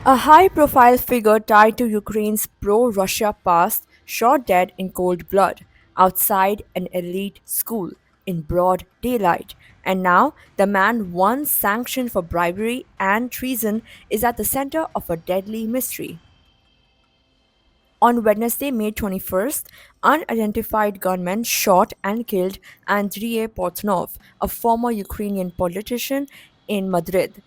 A high profile figure tied to Ukraine's pro Russia past shot dead in cold blood outside an elite school in broad daylight. And now, the man once sanctioned for bribery and treason is at the center of a deadly mystery. On Wednesday, May 21st, unidentified gunmen shot and killed Andriy Portnov, a former Ukrainian politician in Madrid.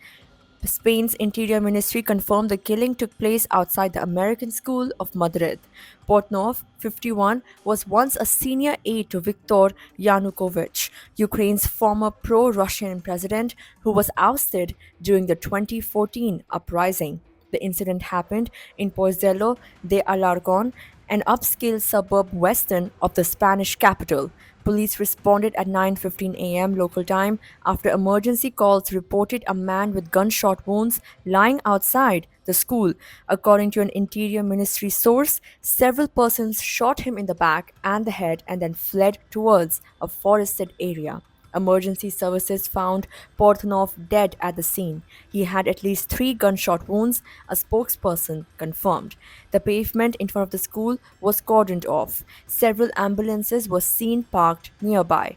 Spain's Interior Ministry confirmed the killing took place outside the American School of Madrid. Portnov, 51, was once a senior aide to Viktor Yanukovich, Ukraine's former pro Russian president who was ousted during the 2014 uprising. The incident happened in Pozuelo de Alarcon, an upscale suburb western of the Spanish capital. Police responded at 9:15 a.m. local time after emergency calls reported a man with gunshot wounds lying outside the school. According to an Interior Ministry source, several persons shot him in the back and the head and then fled towards a forested area. Emergency services found Portnov dead at the scene. He had at least three gunshot wounds, a spokesperson confirmed. The pavement in front of the school was cordoned off. Several ambulances were seen parked nearby.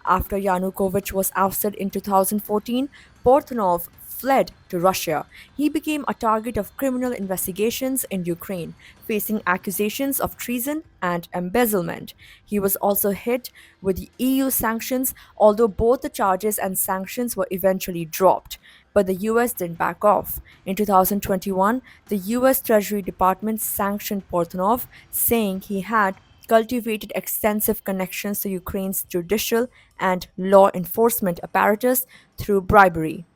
After Yanukovych was ousted in 2014, Portnov fled to Russia. He became a target of criminal investigations in Ukraine, facing accusations of treason and embezzlement. He was also hit with EU sanctions, although both the charges and sanctions were eventually dropped. But the US didn't back off. In 2021, the US Treasury Department sanctioned Portnov, saying he had cultivated extensive connections to Ukraine's judicial and law enforcement apparatus through bribery.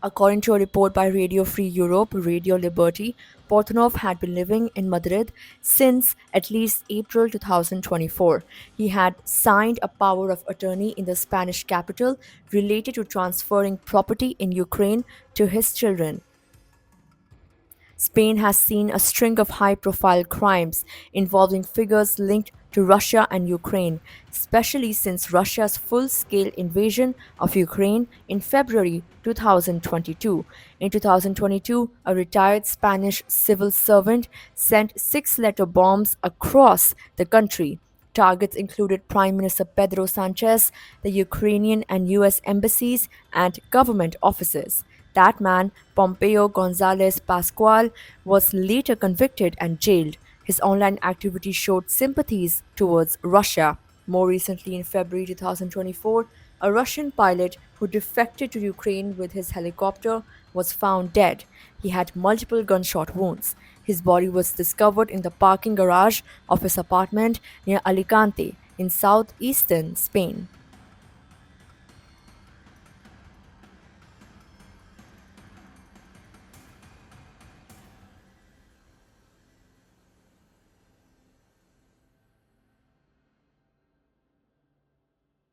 According to a report by Radio Free Europe, Radio Liberty, Portnov had been living in Madrid since at least April 2024. He had signed a power of attorney in the Spanish capital related to transferring property in Ukraine to his children. Spain has seen a string of high profile crimes involving figures linked to Russia and Ukraine, especially since Russia's full scale invasion of Ukraine in February 2022. In 2022, a retired Spanish civil servant sent six letter bombs across the country. Targets included Prime Minister Pedro Sanchez, the Ukrainian and US embassies, and government offices. That man, Pompeo Gonzalez Pascual, was later convicted and jailed. His online activity showed sympathies towards Russia. More recently, in February 2024, a Russian pilot who defected to Ukraine with his helicopter was found dead. He had multiple gunshot wounds. His body was discovered in the parking garage of his apartment near Alicante in southeastern Spain.